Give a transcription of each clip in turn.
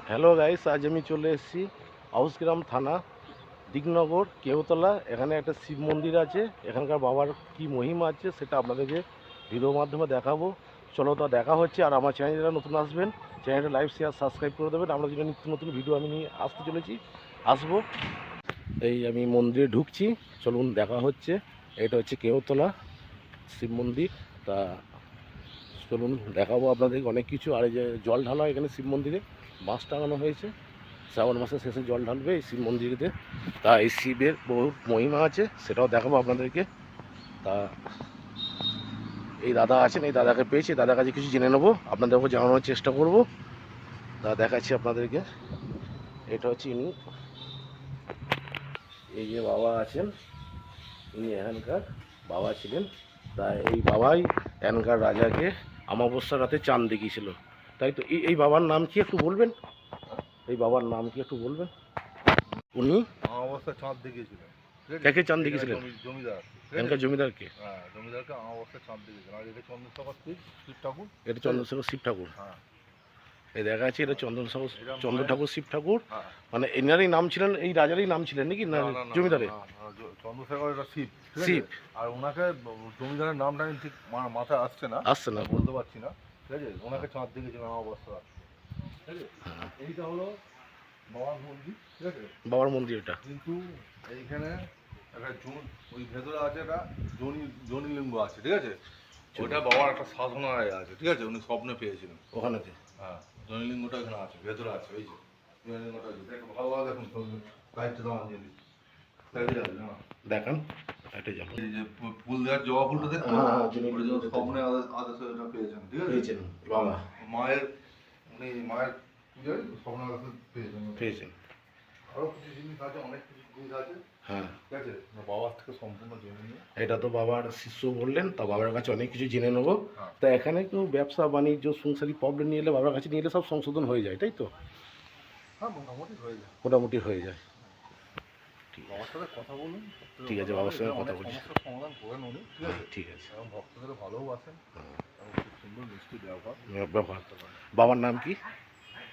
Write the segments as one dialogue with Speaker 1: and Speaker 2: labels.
Speaker 1: Hello guys, আজ আমি চলে এসেছি আউসগ্রাম থানা দিকনগর কেওতলা। এখানে একটা শিব মন্দির আছে। এখানকার বাবার কি মহিমা আছে সেটা আপনাদেরকে ভিডিওর মাধ্যমে দেখাবো। চলো তা দেখা হচ্ছে। আর আমার চ্যানেলে যারা নতুন আসবেন, চ্যানেলটা লাইক শেয়ার সাবস্ক্রাইব করে দেবেন। আমরা যেটা নিত্য নতুন ভিডিও আমি নিয়ে আসতে চলেছি, আসবো। এই আমি মন্দিরে ঢুকছি, চলুন দেখা হচ্ছে। এটা হচ্ছে কেওতলা শিব মন্দির। তা চলুন দেখাবো আপনাদেরকে অনেক কিছু। আর এই যে জল ঢালা এখানে শিব মন্দিরে বাঁশ টাঙানো হয়েছে। শ্রাবণ মাসের শেষে জল ঢালবে এই শিব মন্দিরেতে। তা এই শিবের বহু মহিমা আছে, সেটাও দেখাবো আপনাদেরকে। তা এই দাদা আছেন, এই দাদাকে পেয়েছি, দাদার কাছে কিছু জেনে নেবো, আপনাদেরকে জানানোর চেষ্টা করব। তা দেখাচ্ছি আপনাদেরকে। এটা হচ্ছে ইনি, এই যে বাবা আছেন, ইনি এখানকার বাবা ছিলেন। তা এই বাবাই এখানকার রাজাকে অমাবস্যার রাতে চাঁদ দেখিয়েছিল, তাই তো। এই বাবার নাম কি একটু বলবেন? এই বাবার নাম কি একটু বলবেন? উনি
Speaker 2: অমাবস্যা চাঁদ দেখিয়েছিলেন।
Speaker 1: কাকে চাঁদ দেখিয়েছিলেন?
Speaker 2: জমিদার।
Speaker 1: এখানকার জমিদারকে?
Speaker 2: হ্যাঁ, জমিদারকে অমাবস্যা চাঁদ দেখিয়েছিলেন। আর এটা চন্দ্রশেখর শিব ঠাকুর।
Speaker 1: এটা চন্দ্রশেখর শিব ঠাকুর।
Speaker 2: হ্যাঁ,
Speaker 1: এই দেখা যাচ্ছে এটা চন্দ্রশেখর
Speaker 2: এটা
Speaker 1: চন্দ্র ঠাকুর শিব ঠাকুর।
Speaker 2: হ্যাঁ।
Speaker 1: মানে এনারই নাম ছিলেন, এই রাজারই নাম ছিলেন নাকি না জমিদারের?
Speaker 2: চন্দ্রশেখর এটা শিব।
Speaker 1: শিব।
Speaker 2: আর ওনাকে জমিদারের নামটা আমি ঠিক মাথায় আসছে না, বলতে পারছি না। ঠিক আছে, ওনাকে চাঁদ দেখিয়েছিলেন অমাবস্যা। ঠিক আছে, এইটা হলো বাবার মন্দির। ঠিক আছে,
Speaker 1: বাবার মন্দির এটা।
Speaker 2: কিন্তু এইখানে একটা ওই ভেতরে আছে একটা জনিলিঙ্গ আছে। ঠিক আছে, ওইটা বাবার একটা সাধনায় আছে। ঠিক আছে, উনি স্বপ্নে পেয়েছিলেন
Speaker 1: ওখানেতে।
Speaker 2: হ্যাঁ, জনিলিঙ্গটা এখানে আছে, ভেতরে আছে। ওই যে জনিলিঙ্গটা আছে, দেখো ভালোভাবে দেখুন। লাইটটা দাও আঞ্জলি,
Speaker 1: দেখান। এটা যাবো।
Speaker 2: এই যে ফুল দেওয়ার জবা ফুলটা দেখুন। স্বপ্নে আদেশে এটা পেয়েছেন। ঠিক আছে,
Speaker 1: বাবা
Speaker 2: মায়ের মায়ের পূজায় স্বপ্নে আদেশে পেয়েছেন। আরো কিছু জিনিস আছে, অনেক কিছু জিনিস আছে।
Speaker 1: হ্যাঁ,
Speaker 2: ঠিক আছে, বাবার থেকে সম্পূর্ণ জেনে নিয়ে।
Speaker 1: এটা তো বাবার শিষ্য বললেন, তা বাবার কাছে অনেক কিছু জেনে নেবো।
Speaker 2: হ্যাঁ।
Speaker 1: তা এখানে কেউ ব্যবসা বাণিজ্য সংসারী প্রবলেম নিয়ে এলে বাবার কাছে নিয়ে এলে সব সংশোধন হয়ে যায়, তাই তো?
Speaker 2: হ্যাঁ, মোটামুটি হয়ে যায়।
Speaker 1: মোটামুটি হয়ে যায়।
Speaker 2: বাবার সাথে কথা বলুন।
Speaker 1: ঠিক আছে, বাবার সঙ্গে কথা বলছি।
Speaker 2: সমস্যার সমাধান করেন উনি। ঠিক আছে,
Speaker 1: ঠিক আছে।
Speaker 2: এবং ভক্তদের ভালোবাসেন এবং খুব সুন্দর মিষ্টি
Speaker 1: ব্যবহার। বাবার নাম কি?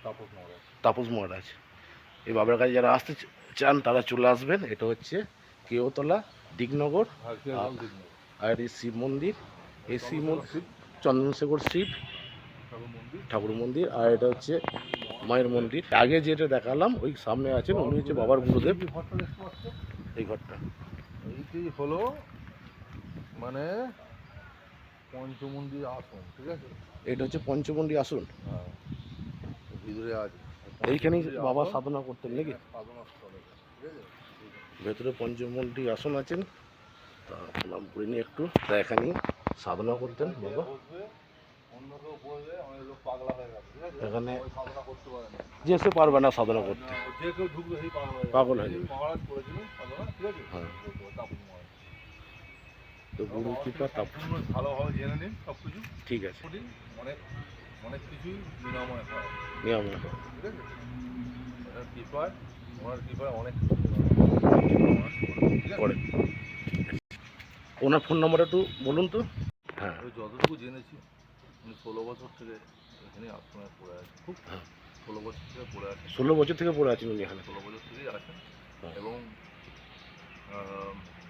Speaker 2: তাপস মহারাজ।
Speaker 1: তাপস মহারাজ। এই বাবার কাছে যারা আসতে চান তারা চলে আসবেন। এটা হচ্ছে কেওতলা দিকনগর। আর এই শিব মন্দির, এই শিব চন্দ্রশেখর শিব ঠাকুর মন্দির। আর এটা হচ্ছে মায়ের মন্দির। আগে যেটা দেখালাম ওই সামনে আছেন, উনি হচ্ছে বাবার গুরুদেব। এই ঘরটা,
Speaker 2: এইটি হলো মানে পঞ্চমন্দির আসন। ঠিক আছে,
Speaker 1: এটা হচ্ছে পঞ্চমন্দির আসন।
Speaker 2: হ্যাঁ, ভিতরে আছে।
Speaker 1: এইখানেই বাবা সাধনা করতেন নাকি?
Speaker 2: সাধনা স্থলে। ঠিক আছে,
Speaker 1: ভেতরে পঞ্চমন্দির আসন আছেন। তা নাম করিনি একটু। তা এখানেই সাধনা করতেন বাবা।
Speaker 2: অন্য কেউ বললে অনেক লোক পাগলা হয়ে গেছে। ঠিক আছে,
Speaker 1: এখানে
Speaker 2: সাধনা করতে পারে না,
Speaker 1: যে সে পারবে না সাধনা করতে,
Speaker 2: যে কেউ ঢুকবে সেই
Speaker 1: পাগল হয়ে যাবে।
Speaker 2: মহারাজ করেছিলেন সাধনা। ঠিক আছে,
Speaker 1: হ্যাঁ।
Speaker 2: তাপস মহারাজ।
Speaker 1: তো গুরু কৃপা তাপস।
Speaker 2: ভালোভাবে জেনে নিন সব কিছু।
Speaker 1: ঠিক আছে।
Speaker 2: অনেক অনেক কিছুই নিরাময় হয়।
Speaker 1: নিয়ম
Speaker 2: ঠিক আছে, ওনার কৃপায় অনেক
Speaker 1: করে। ওনার ফোন নম্বরটা একটু বলুন তো। হ্যাঁ,
Speaker 2: ওই যতটুকু জেনেছি, উনি 16 বছর থেকে এখানে আশ্রমে পড়ে আছে। খুব
Speaker 1: হ্যাঁ,
Speaker 2: 16 বছর থেকে পড়ে আছে।
Speaker 1: 16 বছর থেকে পড়ে আছেন উনি এখানে?
Speaker 2: 16 বছর থেকেই আছেন।
Speaker 1: হ্যাঁ।
Speaker 2: এবং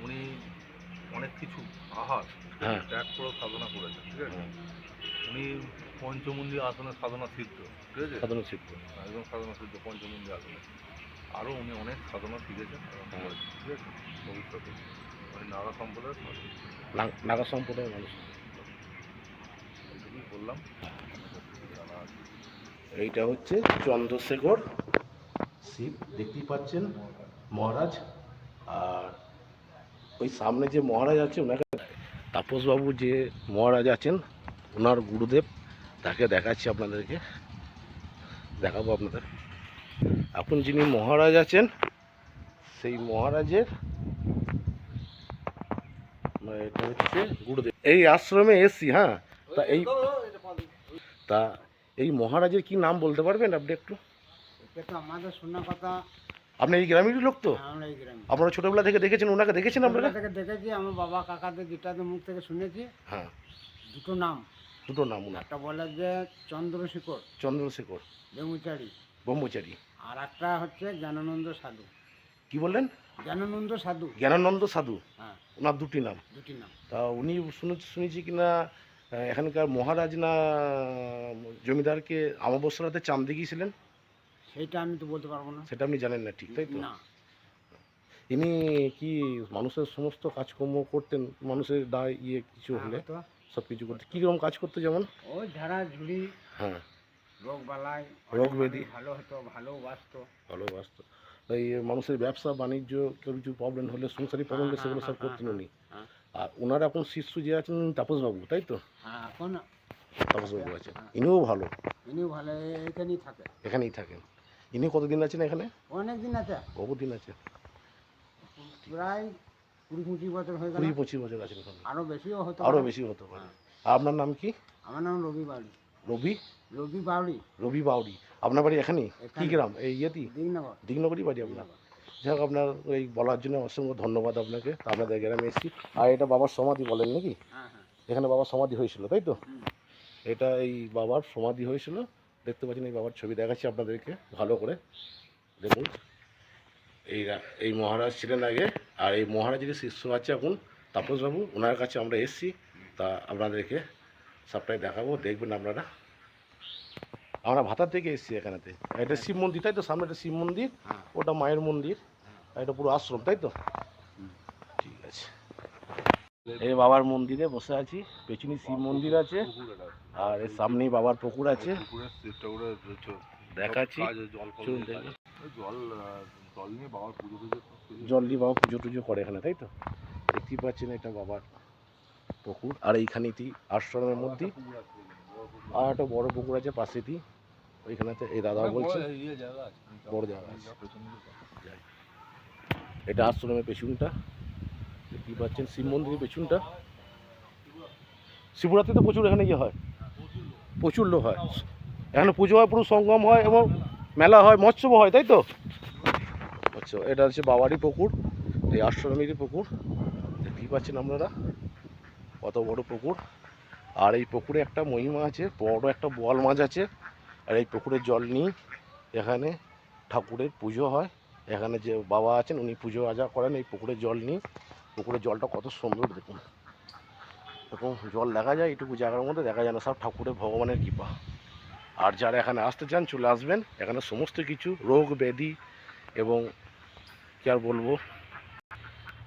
Speaker 2: উনি অনেক কিছু
Speaker 1: হ্যাঁ।
Speaker 2: ত্যাগ করে সাধনা করেছেন। ঠিক আছে, উনি পঞ্চমন্দির আসনে সাধনা সিদ্ধ। ঠিক আছে,
Speaker 1: সাধনা শিখবে।
Speaker 2: একদম সাধনা সিদ্ধ পঞ্চমন্দির আসনে। আরও উনি অনেক সাধনা শিখেছেন এবং করেছেন। ঠিক আছে, ভবিষ্যতে উনি নাগা সম্প্রদায়ের
Speaker 1: নাগা সম্প্রদায়ের মানুষ।
Speaker 2: এইটুকুই বললাম।
Speaker 1: এইটা হচ্ছে চন্দ্রশেখর শিব, দেখতেই পাচ্ছেন মহারাজ। আর ওই সামনে যে মহারাজ আছে ওনাকে, তাপসবাবু যে মহারাজ আছেন ওনার গুরুদেব, তাকে দেখাচ্ছি আপনাদেরকে, দেখাবো আপনাদের। এখন যিনি মহারাজ আছেন সেই মহারাজের এটা হচ্ছে গুরুদেব। এই আশ্রমে এসছি। হ্যাঁ, তা এই মহারাজের কি নাম বলতে পারবেন আপনি একটু?
Speaker 3: আমাদের শোনা কথা।
Speaker 1: আপনি এই গ্রামেরই লোক তো?
Speaker 3: আমরা এই গ্রামে।
Speaker 1: আপনারা ছোটবেলা থেকে দেখেছেন ওনাকে? দেখেছেন আপনারা?
Speaker 3: থেকে দেখেছি, আমার বাবা কাকাদের গীতাদের মুখ থেকে শুনেছি।
Speaker 1: হ্যাঁ,
Speaker 3: দুটো নাম।
Speaker 1: দুটো নাম ওনার।
Speaker 3: একটা বলে যে চন্দ্রশেখর
Speaker 1: চন্দ্রশেখর
Speaker 3: ব্রহ্মচারী,
Speaker 1: ব্রহ্মচারী।
Speaker 3: আর একটা হচ্ছে জ্ঞানানন্দ সাধু।
Speaker 1: কি বললেন?
Speaker 3: জ্ঞানানন্দ সাধু।
Speaker 1: জ্ঞানানন্দ সাধু,
Speaker 3: হ্যাঁ,
Speaker 1: ওনার দুটি নাম।
Speaker 3: দুটি নাম।
Speaker 1: তা উনি শুনেছি কিনা এখানকার মহারাজ না জমিদারকে অমাবস্যা রাতে চাঁদ দেখিয়েছিলেন?
Speaker 3: সেইটা আমি তো বলতে পারবো না।
Speaker 1: সেটা আপনি জানেন না, ঠিক তাই তো?
Speaker 3: না,
Speaker 1: ইনি কি মানুষের সমস্ত কাজকর্ম করতেন? মানুষের দায় কিছু
Speaker 3: হ্যাঁ,
Speaker 1: হলে
Speaker 3: হতো।
Speaker 1: সব কিছু করতে কীরকম কাজ করতে যেমন?
Speaker 3: ওই ঝাড়া ঝুড়ি,
Speaker 1: হ্যাঁ,
Speaker 3: রোগ বালাই,
Speaker 1: রোগ ব্যাধি।
Speaker 3: ভালো হতো, ভালোবাসতো।
Speaker 1: ভালোবাসতো। তাই মানুষের ব্যবসা বাণিজ্য কেউ কিছু প্রবলেম হলে, সংসারী প্রবলেম হলে সেগুলো সব করতেন উনি।
Speaker 3: হ্যাঁ,
Speaker 1: আর ওনার এখন শিষ্য যে আছেন তাপসবাবু, তাই তো?
Speaker 3: হ্যাঁ, এখন
Speaker 1: তাপসবাবু আছেন, ইনিও ভালো,
Speaker 3: ইনিও ভালো, এখানেই থাকে।
Speaker 1: এখানেই থাকেন। ইনি কতদিন আছেন এখানে?
Speaker 3: অনেক দিন আছে,
Speaker 1: বহুদিন আছে,
Speaker 3: প্রায় 20-25 বছর হয়ে গেল।
Speaker 1: 20-25 বছর আছেন এখানে।
Speaker 3: আরো বেশিও হতো,
Speaker 1: আরও বেশি হতে পারে। আর আপনার নাম কি?
Speaker 3: আমার নাম রবি বাউরি।
Speaker 1: রবি?
Speaker 3: রবি বাউরি।
Speaker 1: রবি বাউরি। আপনার বাড়ি এখানেই? কি
Speaker 3: এখানে।
Speaker 1: গ্রাম? এই ইয়েতি
Speaker 3: দিগনগর।
Speaker 1: দিগনগরই বাড়ি আপনার? যাই হোক, আপনার এই বলার জন্য অসংখ্য ধন্যবাদ আপনাকে। তা আপনাদের গ্রামে এসেছি। আর এটা বাবার সমাধি বলেন নাকি?
Speaker 3: হ্যাঁ, হ্যাঁ।
Speaker 1: এখানে বাবার সমাধি হয়েছিল, তাই তো?
Speaker 3: হুম।
Speaker 1: এটা এই বাবার সমাধি হয়েছিল। দেখতে পাচ্ছেন, এই বাবার ছবি দেখাচ্ছি আপনাদেরকে ভালো করে দেখুন। এই মহারাজ ছিলেন আগে, আর এই মহারাজের শিষ্য আছে এখন তাপসবাবু, ওনার কাছে আমরা এসেছি। তা আপনাদেরকে সবটাই দেখাবো, দেখবেন আপনারা। আমরা ভাতার থেকে এসেছি এখানেতে। এটা শিব মন্দির, তাই তো? সামনে একটা শিব মন্দির,
Speaker 3: হ্যাঁ।
Speaker 1: ওটা মায়ের মন্দির, আর এটা পুরো আশ্রম, তাই তো?
Speaker 3: হুম।
Speaker 1: ঠিক আছে। এই বাবার মন্দিরে বসে আছি, পেছনে শিব মন্দির আছে, আর এর সামনেই বাবার পুকুর আছে,
Speaker 2: পুকুরের চেষ্টা করে
Speaker 1: দেখাচ্ছি।
Speaker 2: জল
Speaker 1: চলুন দেখি।
Speaker 2: জল জল নিয়ে বাবার পুজো টুজো
Speaker 1: জল দিয়ে বাবা পুজো টুজো করে এখানে, তাই তো? দেখতেই পাচ্ছেন এটা বাবার পুকুর, আর এইখানেই আশ্রমের মধ্যে আর একটা বড় পুকুর আছে পাশেতেই, ওইখানেতে এই দাদা বলছে বড় জায়গা আছে। যাই। এটা আশ্রমের পেছনটা, দেখতেই পাচ্ছেন শিব মন্দিরের পেছনটা। শিবরাত্রিতে প্রচুর এখানে হয়, প্রচুর লোক হয় এখানে, পুজো হয়, পুরো সঙ্গম হয় এবং মেলা হয়, মৎস্যব হয়, তাই তো? আচ্ছা, এটা হচ্ছে বাবারই পুকুর, এই আশ্রমেরই পুকুর, দেখতেই পাচ্ছেন আপনারা কত বড় পুকুর। আর এই পুকুরে একটা মহিমা আছে, বড় একটা বোয়াল মাছ আছে, আর এই পুকুরের জল নিয়ে এখানে ঠাকুরের পুজো হয়। এখানে যে বাবা আছেন উনি পুজো আজা করেন এই পুকুরের জল নিয়ে। পুকুরের জলটা কত সুন্দর দেখুন, এরকম জল দেখা যায় এইটুকু জায়গার মধ্যে, দেখা যায় না, সব ঠাকুরের ভগবানের কৃপা। আর যারা এখানে আসতে চান চলে আসবেন, এখানে সমস্ত কিছু রোগ ব্যাধি এবং কী আর বলবো,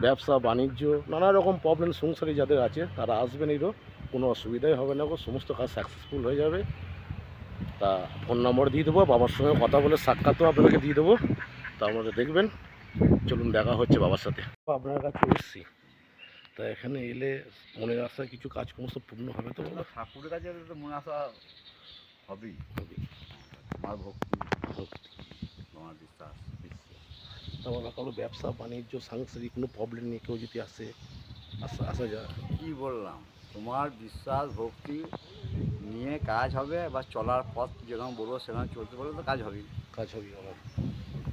Speaker 1: ব্যবসা বাণিজ্য নানা রকম প্রবলেম সংসারে যাদের আছে তারা আসবেন, এরও কোনো অসুবিধাই হবে না, সমস্ত কাজ সাকসেসফুল হয়ে যাবে। তা ফোন নম্বর দিয়ে দেবো, বাবার সঙ্গে কথা বলে সাক্ষাৎও আপনাকে দিয়ে দেবো, তা আপনারা দেখবেন। চলুন দেখা হচ্ছে বাবার সাথে। আপনার কাছে এসছি, তা এখানে এলে মনের আশায় কিছু কাজকর্ম সব পূর্ণ হবে তো বাবা?
Speaker 4: ঠাকুরের কাছে তো মনে আসা হবেই,
Speaker 1: হবে।
Speaker 4: আমার ভক্তি, তোমার বিশ্বাস।
Speaker 1: তা বাবা, কারো ব্যবসা বাণিজ্য সাংসারিক কোনো প্রবলেম নিয়ে কেউ যদি আসে, আসা যায়?
Speaker 4: কি বললাম, তোমার বিশ্বাস ভক্তি নিয়ে কাজ হবে, বা চলার পথ যেখানে বলবো সেখানে চলতে পারলে তো কাজ হবেই।
Speaker 1: কাজ হবে বাবা।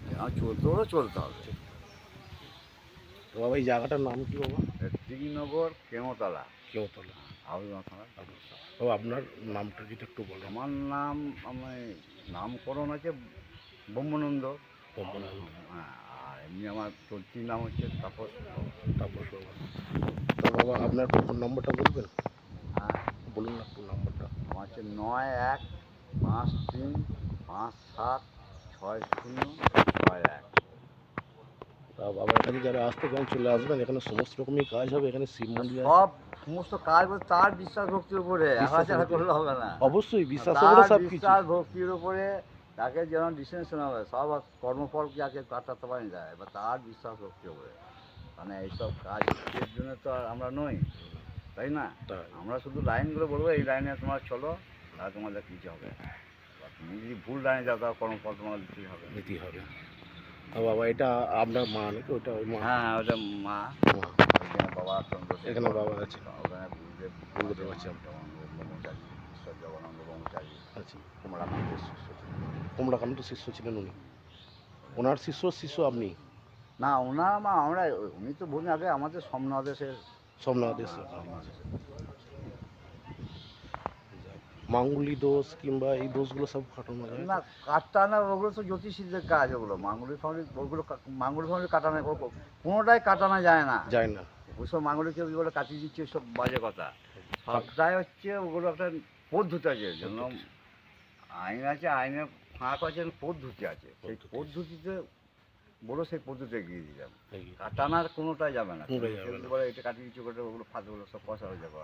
Speaker 4: যেখানে চলতে হলে চলতে হবে।
Speaker 1: তো বাবা, এই জায়গাটার নাম কি বাবা?
Speaker 4: দিঘিনগর কেমতলা,
Speaker 1: কেওতলা।
Speaker 4: আবেদন থানা।
Speaker 1: বাবা, আপনার নামটা যদি একটু বলেন।
Speaker 4: আমার নাম, আমি নামকরণ আছে ব্রহ্মানন্দ।
Speaker 1: ব্রহ্মানন্দ।
Speaker 4: হ্যাঁ, আর এমনি আমার চলতি নাম হচ্ছে তাপস।
Speaker 1: তাপস বাবা। তো বাবা, আপনার ফোন নম্বরটা বলবেন?
Speaker 4: হ্যাঁ,
Speaker 1: বলুন না ফোন নম্বরটা।
Speaker 4: আমার হচ্ছে 9153576061।
Speaker 1: তা বাবার কাছে যারা আসতে চান চলে আসবেন, এখানে সমস্ত রকমই কাজ হবে, এখানে শিব মন্দির আছে।
Speaker 4: সব সমস্ত কাজ বলতে তার বিশ্বাস ভক্তির উপরে,
Speaker 1: বিশ্বাস
Speaker 4: আলাদা
Speaker 1: ভক্তি।
Speaker 4: করলে হবে না।
Speaker 1: অবশ্যই বিশ্বাস
Speaker 4: তার
Speaker 1: করে সব কিছু।
Speaker 4: বিশ্বাস ভক্তির উপরে তাকে যেমন ডিসিশন হবে, সব কর্মফল যাকে কাটাতে পারি যায়, এবার তার বিশ্বাস ভক্তির উপরে। মানে এইসব কাজের জন্য তো আর আমরা নই, তাই না?
Speaker 1: তাই।
Speaker 4: আমরা শুধু লাইনগুলো বলবো, এই লাইনে তোমার চলো, তাহলে তোমাদের কিছু হবে। বা তুমি যদি ভুল লাইনে যাও, তাহলে কর্মফল তোমার দিতেই হবে।
Speaker 1: নিতেই হবে। তা বাবা, এটা আপনার মা নাকি? ওটা ওই মা?
Speaker 4: হ্যাঁ, ওটা মা।
Speaker 1: মা।
Speaker 4: এখানে বাবা চন্দ্র,
Speaker 1: এখানে বাবা আছে।
Speaker 4: ওখানে গুরুদেব,
Speaker 1: গুরুদেব আছে।
Speaker 4: ব্রহ্মচারী, ঈশ্বর জগন্নাথ ব্রহ্মচারী,
Speaker 1: আচ্ছা,
Speaker 4: কমলাকান্তের শিষ্য ছিলেন।
Speaker 1: কমলাকান্ত শিষ্য ছিলেন উনি, ওনার শিষ্য আপনি?
Speaker 4: না, ওনার মা আমরা, উনি তো বলুন আগে আমাদের সোমনাথের
Speaker 1: সোমনাথ দেশ। মাঙ্গুলি দোষ কিংবা এই দোষগুলো সব কাটানো যায়?
Speaker 4: না, কাটানো ওগুলো তো জ্যোতিষীদের কাজ, ওগুলো মাঙ্গলিক ফাঙ্গলিক ওগুলো মাঙ্গলিক ফাঙ্গলিক কাটানো কোনোটাই কাটানো যায় না।
Speaker 1: যায় না।
Speaker 4: ওইসব মাঙ্গলিক ওগুলো কাটিয়ে দিচ্ছে, সব বাজে কথা। সবটাই হচ্ছে ওগুলো একটা পদ্ধতি আছে, জন্য আইন আছে, আইনের ফাঁক আছে, পদ্ধতি আছে, সেই পদ্ধতিতে বলো সেই পদ্ধতিতে এগিয়ে দিলাম। কাটানার কোনোটাই যাবে না,
Speaker 1: কোনোটাই যাবে না।
Speaker 4: বলে এটা কাটিয়ে দিচ্ছে, ওটা ওগুলো ফাঁদগুলো সব পয়সা হয়ে যাবে।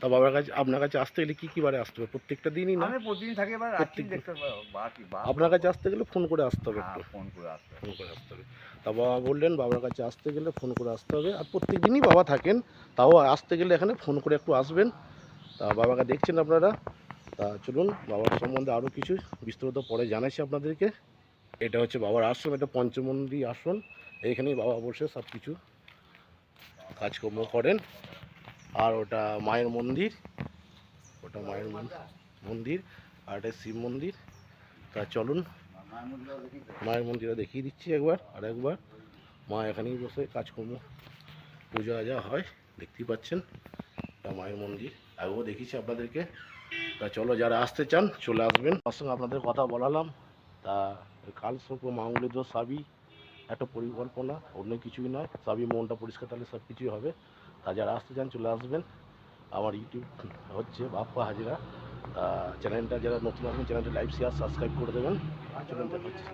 Speaker 1: তা বাবার কাছে, আপনার কাছে আসতে গেলে কি কি বারে আসতে হবে? প্রত্যেকটা দিনই না?
Speaker 4: আমি প্রতিদিন থাকি, এবার আছি
Speaker 1: প্রত্যেকদিন।
Speaker 4: দেখতে পাবো বাকি
Speaker 1: আপনার কাছে আসতে গেলে ফোন করে আসতে হবে
Speaker 4: হ্যাঁ,
Speaker 1: একটু।
Speaker 4: ফোন করে আসতে
Speaker 1: ফোন করে আসতে হবে। তা বাবা বললেন বাবার কাছে আসতে গেলে ফোন করে আসতে হবে, আর প্রত্যেক দিনই বাবা থাকেন, তাও আসতে গেলে এখানে ফোন করে একটু আসবেন। তা বাবাকে দেখছেন আপনারা। তা চলুন বাবার সম্বন্ধে আরও কিছু বিস্তারিত পরে জানাচ্ছি আপনাদেরকে। এটা হচ্ছে বাবার আশ্রম, এটা পঞ্চমন্দির আসন। এইখানেই বাবা বসে সব কিছু কাজকর্ম করেন। আর ওটা মায়ের মন্দির, ওটা মায়ের মন্দির, আর এটা শিব মন্দির। তা চলুন মায়ের মন্দিরটা দেখিয়ে দিচ্ছি একবার, আর একবার। মা এখানেই বসে কাজকর্ম পূজা আজা হয়, দেখতেই পাচ্ছেন। এটা মায়ের মন্দির, আগেও দেখিয়েছি আপনাদেরকে। তা চলো, যারা আসতে চান চলে আসবেন। তার সঙ্গে আপনাদের কথা বলালাম। তা কালসর্প মাঙ্গলিক দোষ সবই একটা পরিকল্পনা, অন্য কিছুই নয়। সবই মনটা পরিষ্কার থাকলে সব কিছুই হবে। তা যারা আসতে চান চলে আসবেন। আমার ইউটিউব হচ্ছে বাপ্পা হাজরা। চ্যানেলটা যারা নতুন আসবেন চ্যানেলটা লাইক শেয়ার সাবস্ক্রাইব করে দেবেন। চলুন দেখাচ্ছি।